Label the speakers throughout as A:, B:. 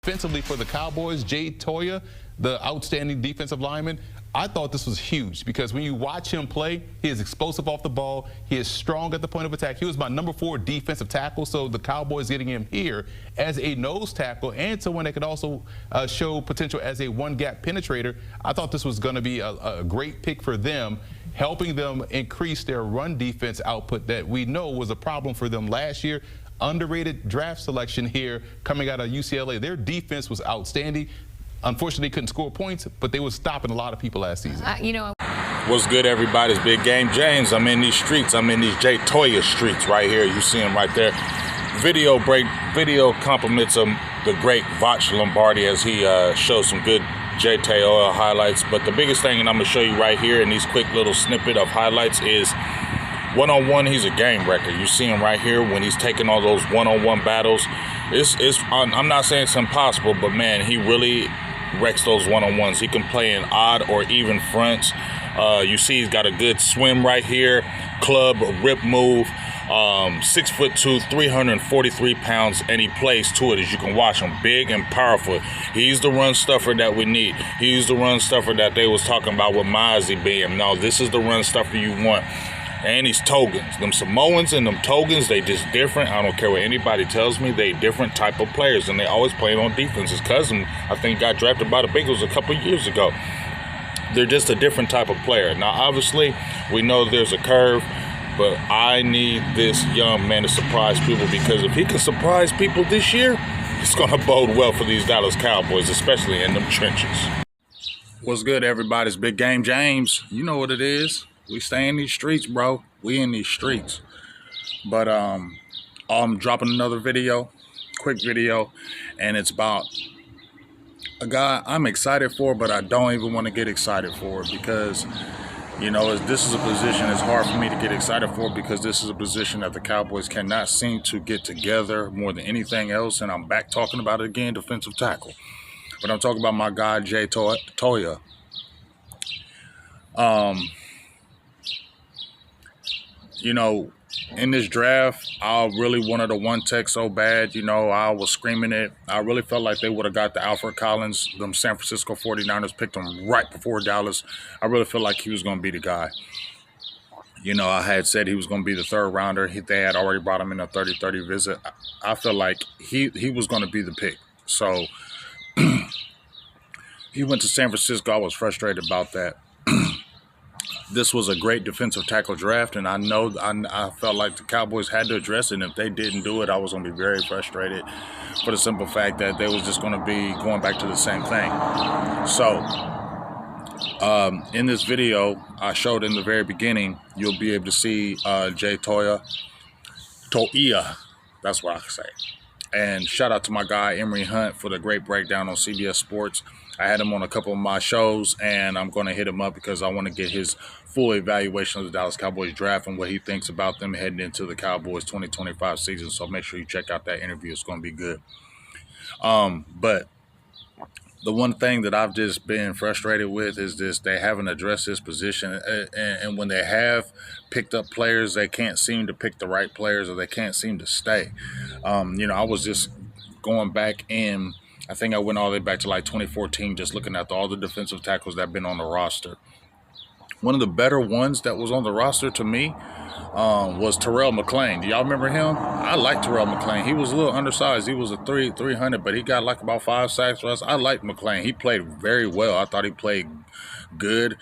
A: Defensively for the Cowboys, Jay Toia, the outstanding defensive lineman, I thought this was huge because when you watch him play, he is explosive off the ball. He is strong at the point of attack. He was my #4 defensive tackle, so the Cowboys getting him here as a nose tackle and someone that could also show potential as a one-gap penetrator. I thought this was going to be a great pick for them, helping them increase their run defense output that we know was a problem for them last year. Underrated draft selection here coming out of UCLA. Their defense was outstanding. Unfortunately, they couldn't score points, but they were stopping a lot of people last season.
B: What's good, everybody? It's Big Game James. I'm in these streets. I'm in these Jay Toia streets right here. You see him right there. Video compliments of the great Voch Lombardi as he shows some good Jay Toia highlights. But the biggest thing, and I'm going to show you right here in these quick little snippet of highlights, is one-on-one, he's a game wrecker. You see him right here when he's taking all those one-on-one battles. I'm not saying it's impossible, but man, he really wrecks those one-on-ones. He can play in odd or even fronts. You see he's got a good swim right here, club, rip move, 6'2", 343 pounds, and he plays to it. As you can watch him, big and powerful. He's the run stuffer that we need. He's the run stuffer that they was talking about with Mozzie being. No, this is the run stuffer you want. And these Togans, them Samoans and them Togans, they just different. I don't care what anybody tells me. They different type of players, and they always playing on defense. His cousin, I think, got drafted by the Bengals a couple years ago. They're just a different type of player. Now, obviously, we know there's a curve, but I need this young man to surprise people, because if he can surprise people this year, it's going to bode well for these Dallas Cowboys, especially in them trenches. What's good, everybody? It's Big Game James. You know what it is. We stay in these streets, bro. We in these streets. But I'm dropping another video, quick video, and it's about a guy I'm excited for, but I don't even want to get excited for, because, you know, this is a position it's hard for me to get excited for, because this is a position that the Cowboys cannot seem to get together more than anything else. And I'm back talking about it again, defensive tackle. But I'm talking about my guy, Jay Toia. You know, in this draft, I really wanted a one tech so bad. You know, I was screaming it. I really felt like they would have got the Alfred Collins. Them San Francisco 49ers picked him right before Dallas. I really felt like he was going to be the guy. You know, I had said he was going to be the third rounder. They had already brought him in a 30-30 visit. I felt like he was going to be the pick. So he went to San Francisco. I was frustrated about that. This was a great defensive tackle draft, and I felt like the Cowboys had to address it. And if they didn't do it, I was going to be very frustrated, for the simple fact that they was just going to be going back to the same thing. So in this video, I showed in the very beginning, you'll be able to see Jay Toia. That's what I say. And shout out to my guy, Emery Hunt, for the great breakdown on CBS Sports. I had him on a couple of my shows, and I'm going to hit him up because I want to get his full evaluation of the Dallas Cowboys draft and what he thinks about them heading into the Cowboys 2025 season. So make sure you check out that interview. It's going to be good. But the one thing that I've just been frustrated with is this: they haven't addressed this position. And when they have picked up players, they can't seem to pick the right players, or they can't seem to stay. You know, I was just going back in, I think I went all the way back to like 2014, just looking at all the defensive tackles that have been on the roster. One of the better ones that was on the roster to me was Terrell McClain. Do y'all remember him? I like Terrell McClain. He was a little undersized. He was a 300, but he got like about 5 sacks for us. I like McClain. He played very well. I thought he played good,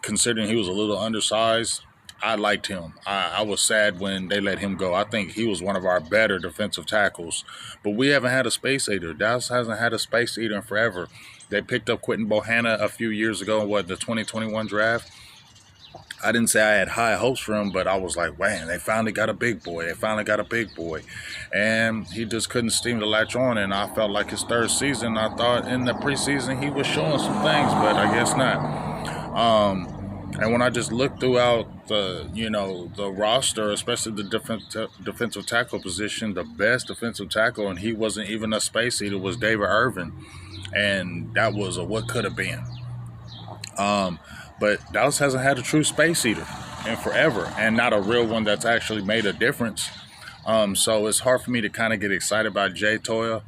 B: considering he was a little undersized. I liked him. I was sad when they let him go. I think he was one of our better defensive tackles. But we haven't had a space eater. Dallas hasn't had a space eater in forever. They picked up Quentin Bohanna a few years ago in the 2021 draft. I didn't say I had high hopes for him, but I was like, man, they finally got a big boy. They finally got a big boy. And he just couldn't seem to latch on, and I felt like his third season, I thought in the preseason he was showing some things, but I guess not. And when I just looked throughout the roster, especially the defensive tackle position, the best defensive tackle, and he wasn't even a space eater, was David Irvin. And that was a what could have been. But Dallas hasn't had a true space eater in forever, and not a real one that's actually made a difference. So it's hard for me to kind of get excited about Jay Toia.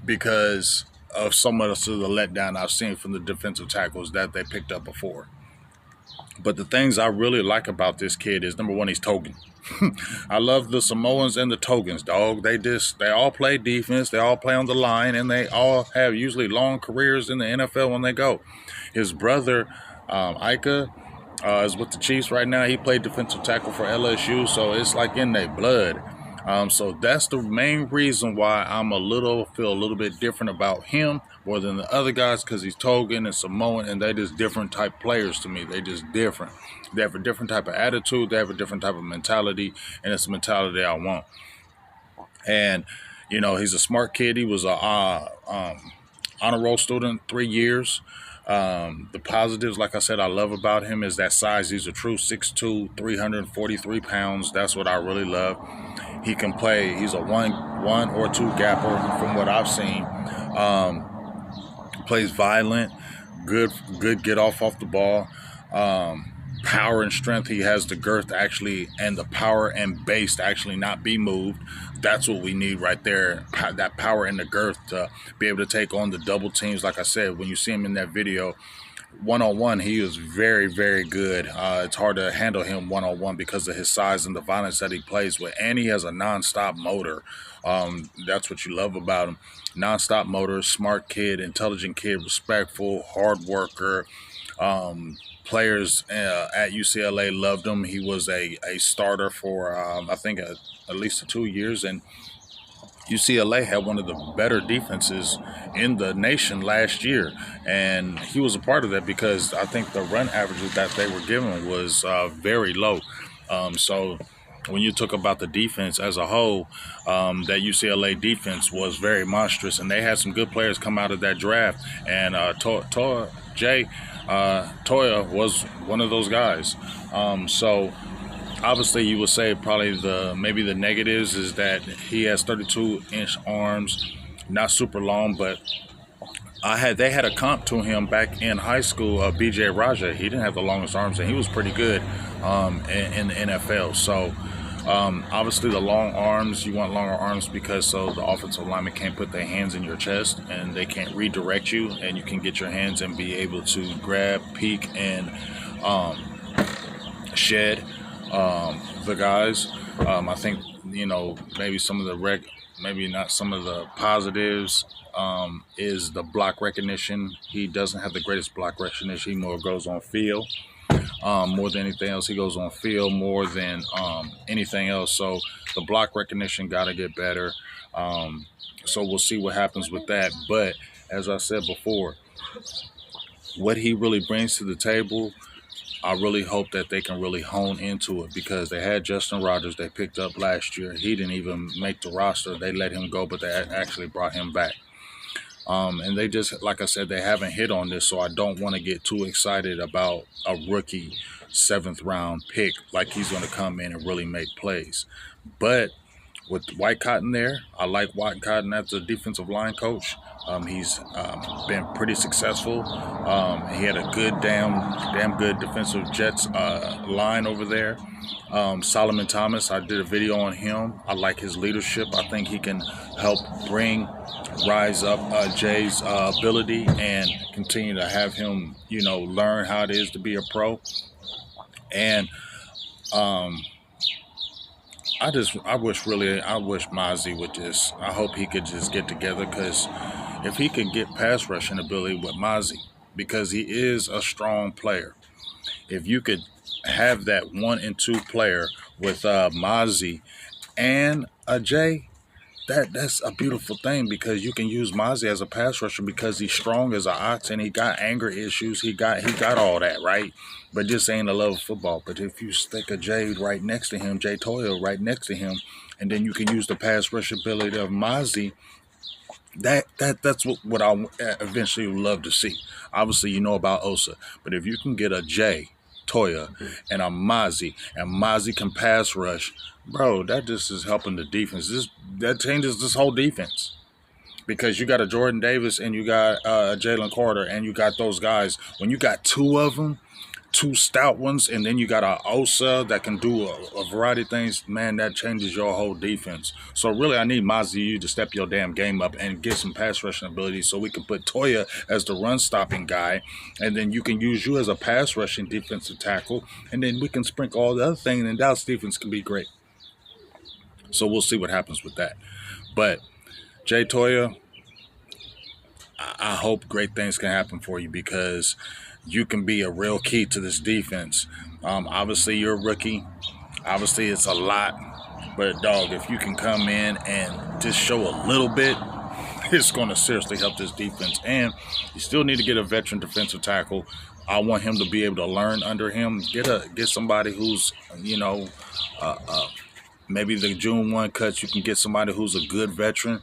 B: because of some of the letdown I've seen from the defensive tackles that they picked up before. But the things I really like about this kid is, number one, he's Togan. I love the Samoans and the Togans, dog. They all play defense, they all play on the line, and they all have usually long careers in the NFL when they go. His brother, Ika, is with the Chiefs right now. He played defensive tackle for LSU, so it's like in their blood. So that's the main reason why feel a little bit different about him more than the other guys, because he's Togan and Samoan, and they just different type players to me. They just different. They have a different type of attitude. They have a different type of mentality, and it's a mentality I want. And he's a smart kid. He was a honor roll student 3 years. The positives, like I said, I love about him is that size. He's a true 6'2", 343 pounds. That's what I really love. He can play. He's a one or two gapper from what I've seen. Plays violent, good get off the ball. Power and strength. He has the girth actually, and the power and base to actually not be moved. That's what we need right there. That power and the girth to be able to take on the double teams. Like I said, when you see him in that video, one-on-one, he is very, very good. It's hard to handle him one-on-one because of his size and the violence that he plays with. And he has a non-stop motor. That's what you love about him. Non-stop motor, smart kid, intelligent kid, respectful, hard worker. Players at UCLA loved him. He was a starter for, I think, at least 2 years. And UCLA had one of the better defenses in the nation last year. And he was a part of that because I think the run averages that they were given was very low. So when you talk about the defense as a whole, that UCLA defense was very monstrous. And they had some good players come out of that draft. And Jay Toia was one of those guys. So obviously you would say probably maybe the negatives is that he has 32-inch arms, not super long, but they had a comp to him back in high school, BJ Raja. He didn't have the longest arms, and he was pretty good in the NFL. So obviously the long arms, you want longer arms because so the offensive lineman can't put their hands in your chest and they can't redirect you, and you can get your hands and be able to grab, peek, and shed the guys. I think maybe some of the maybe not some of the positives is the block recognition. He doesn't have the greatest block recognition. He more goes on feel. More than anything else, he goes on field more than anything else. So the block recognition got to get better. So we'll see what happens with that. But as I said before, what he really brings to the table, I really hope that they can really hone into it, because they had Justin Rogers they picked up last year. He didn't even make the roster. They let him go, but they actually brought him back. And they just, like I said, they haven't hit on this, so I don't want to get too excited about a rookie 7th-round pick like he's going to come in and really make plays. But with White Cotton there, I like White Cotton as the defensive line coach. He's been pretty successful. He had a good, damn good defensive Jets line over there. Solomon Thomas, I did a video on him. I like his leadership. I think he can help rise up Jay's ability and continue to have him, learn how it is to be a pro. And I wish Mozzie would just, I hope he could just get together, because if he can get pass rushing ability with Mozzie, because he is a strong player. If you could have that 1 and 2 player with Mozzie and Jay, that's a beautiful thing, because you can use Mozzie as a pass rusher because he's strong as an ox and he got anger issues. He got all that, right? But just ain't a love of football. But if you stick a Jay right next to him, Jay Toia right next to him, and then you can use the pass rush ability of Mozzie, that's what I eventually would love to see. Obviously, you know about Osa, but if you can get a Jay Toia and a Mozzie, and Mozzie can pass rush, bro, that just is helping the defense. That changes this whole defense, because you got a Jordan Davis and you got Jalen Carter, and you got those guys. When you got 2 of them, two stout ones, and then you got a Osa that can do a variety of things, man, that changes your whole defense. So really, I need Mazi to step your damn game up and get some pass rushing ability so we can put Toia as the run stopping guy, and then you can use you as a pass rushing defensive tackle, and then we can sprinkle all the other things, and Dallas defense can be great. So we'll see what happens with that. But Jay Toia, I hope great things can happen for you, because you can be a real key to this defense. Obviously, you're a rookie. Obviously, it's a lot. But, dog, if you can come in and just show a little bit, it's going to seriously help this defense. And you still need to get a veteran defensive tackle. I want him to be able to learn under him. Get somebody who's, maybe the June 1 cuts, you can get somebody who's a good veteran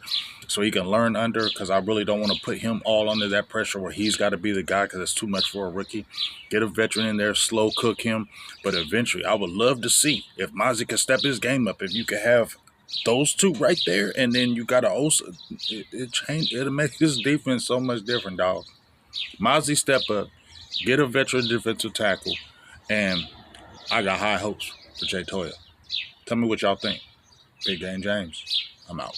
B: so he can learn under, because I really don't want to put him all under that pressure where he's got to be the guy, because it's too much for a rookie. Get a veteran in there, slow cook him. But eventually, I would love to see if Mazi can step his game up, if you could have those two right there, and then you got a Osa. It'll make this defense so much different, dog. Mazi step up, get a veteran defensive tackle, and I got high hopes for Jay Toia. Tell me what y'all think. Big Game James, I'm out.